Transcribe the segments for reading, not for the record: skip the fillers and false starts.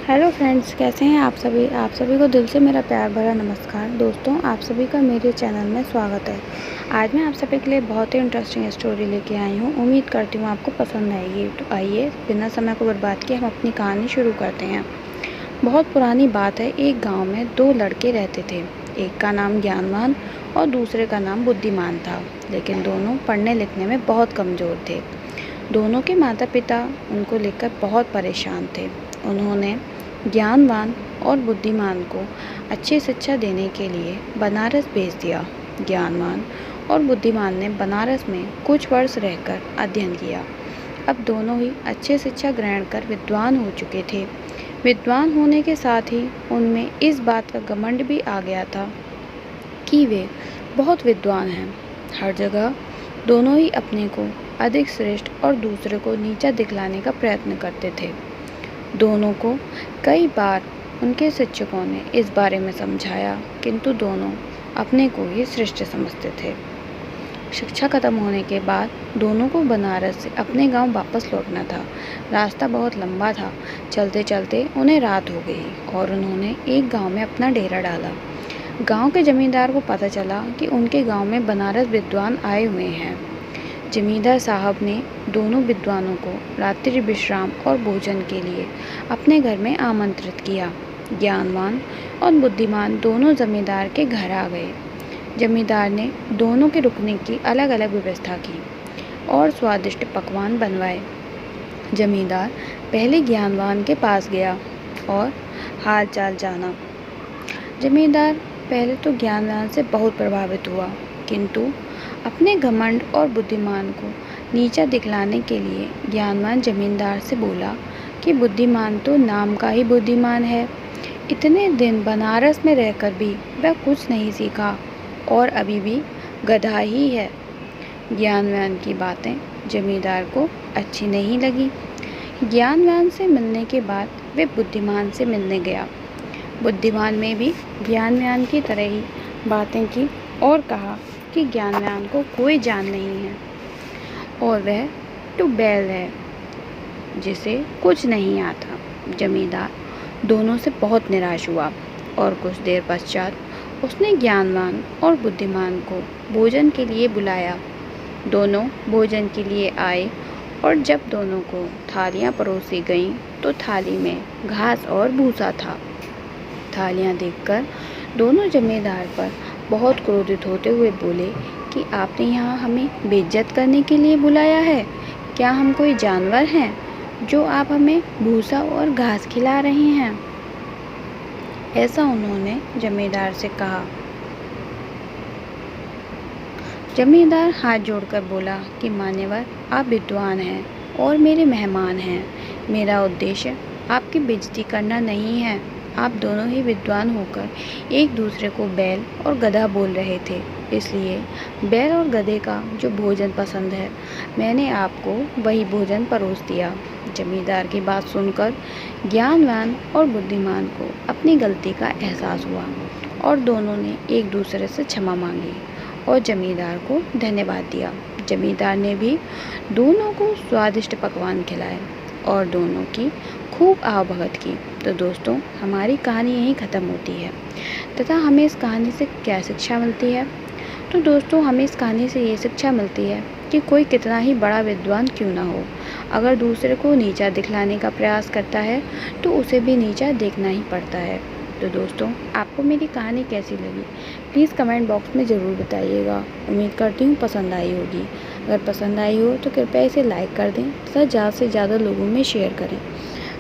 Hello friends, कैसे हैं आप सभी को दिल से मेरा प्यार भरा नमस्कार। दोस्तों, आप सभी का मेरे चैनल में स्वागत है। आज मैं आप सभी के लिए बहुत ही इंटरेस्टिंग स्टोरी लेके आई हूँ। उम्मीद करती हूँ आपको पसंद आएगी। तो आइए बिना समय को बर्बाद किए हम अपनी कहानी शुरू करते हैं। बहुत पुरानी बात है, एक गाँव में दो लड़के रहते थे। एक का नाम ज्ञानवान और दूसरे का नाम बुद्धिमान था, लेकिन दोनों पढ़ने लिखने में बहुत कमज़ोर थे। दोनों के माता पिता उनको लेकर बहुत परेशान थे। उन्होंने ज्ञानवान और बुद्धिमान को अच्छी शिक्षा देने के लिए बनारस भेज दिया। ज्ञानवान और बुद्धिमान ने बनारस में कुछ वर्ष रहकर अध्ययन किया। अब दोनों ही अच्छी शिक्षा ग्रहण कर विद्वान हो चुके थे। विद्वान होने के साथ ही उनमें इस बात का घमंड भी आ गया था कि वे बहुत विद्वान हैं। हर जगह दोनों ही अपने को अधिक श्रेष्ठ और दूसरे को नीचा दिखलाने का प्रयत्न करते थे। दोनों को कई बार उनके शिक्षकों ने इस बारे में समझाया, किंतु दोनों अपने को ही श्रेष्ठ समझते थे। शिक्षा खत्म होने के बाद दोनों को बनारस से अपने गांव वापस लौटना था। रास्ता बहुत लंबा था। चलते चलते उन्हें रात हो गई और उन्होंने एक गांव में अपना डेरा डाला। गांव के जमींदार को पता चला कि उनके गांव में बनारस विद्वान आए हुए हैं। जमींदार साहब ने दोनों विद्वानों को रात्रि विश्राम और भोजन के लिए अपने घर में आमंत्रित किया। ज्ञानवान और बुद्धिमान दोनों जमींदार के घर आ गए। जमींदार ने दोनों के रुकने की अलग अलग व्यवस्था की और स्वादिष्ट पकवान बनवाए। जमींदार पहले ज्ञानवान के पास गया और हाल चाल जाना। जमींदार पहले तो ज्ञानवान से बहुत प्रभावित हुआ, किंतु अपने घमंड और बुद्धिमान को नीचा दिखलाने के लिए ज्ञानवान जमींदार से बोला कि बुद्धिमान तो नाम का ही बुद्धिमान है। इतने दिन बनारस में रहकर भी वह कुछ नहीं सीखा और अभी भी गधा ही है। ज्ञानवान की बातें जमींदार को अच्छी नहीं लगी। ज्ञानवान से मिलने के बाद वे बुद्धिमान से मिलने गया। बुद्धिमान में भी ज्ञानवान की तरह ही बातें की और कहा कि ज्ञानवान को कोई जान नहीं है और वह टुबैल है, जिसे कुछ नहीं आता। जमींदार दोनों से बहुत निराश हुआ और कुछ देर पश्चात उसने ज्ञानवान और बुद्धिमान को भोजन के लिए बुलाया। दोनों भोजन के लिए आए और जब दोनों को थालियां परोसी गईं तो थाली में घास और भूसा था। थालियां देखकर दोनों जमींदार पर बहुत क्रोधित होते हुए बोले कि आपने यहाँ हमें बेइज्जत करने के लिए बुलाया है। क्या हम कोई जानवर हैं जो आप हमें भूसा और घास खिला रहे हैं? ऐसा उन्होंने जमींदार से कहा। जमींदार हाथ जोड़कर बोला कि मान्यवर, आप विद्वान हैं और मेरे मेहमान हैं। मेरा उद्देश्य आपकी बेइज्जती करना नहीं है। आप दोनों ही विद्वान होकर एक दूसरे को बैल और गधा बोल रहे थे, इसलिए बैल और गधे का जो भोजन पसंद है, मैंने आपको वही भोजन परोस दिया। जमींदार की बात सुनकर ज्ञानवान और बुद्धिमान को अपनी गलती का एहसास हुआ और दोनों ने एक दूसरे से क्षमा मांगी और जमींदार को धन्यवाद दिया। जमींदार ने भी दोनों को स्वादिष्ट पकवान खिलाए और दोनों की खूब आवभगत की। तो दोस्तों, हमारी कहानी यहीं ख़त्म होती है तथा हमें इस कहानी से क्या शिक्षा मिलती है? तो दोस्तों, हमें इस कहानी से ये शिक्षा मिलती है कि कोई कितना ही बड़ा विद्वान क्यों ना हो, अगर दूसरे को नीचा दिखलाने का प्रयास करता है तो उसे भी नीचा देखना ही पड़ता है। तो दोस्तों, आपको मेरी कहानी कैसी लगी प्लीज़ कमेंट बॉक्स में ज़रूर बताइएगा। उम्मीद करती हूँ पसंद आई होगी। अगर पसंद आई हो तो कृपया इसे लाइक कर दें तथा ज़्यादा से ज़्यादा लोगों में शेयर करें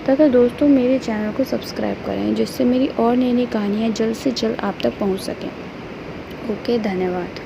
तथा दोस्तों मेरे चैनल को सब्सक्राइब करें, जिससे मेरी और नई नई कहानियाँ जल्द से जल्द आप तक पहुँच सकें। ओके, धन्यवाद।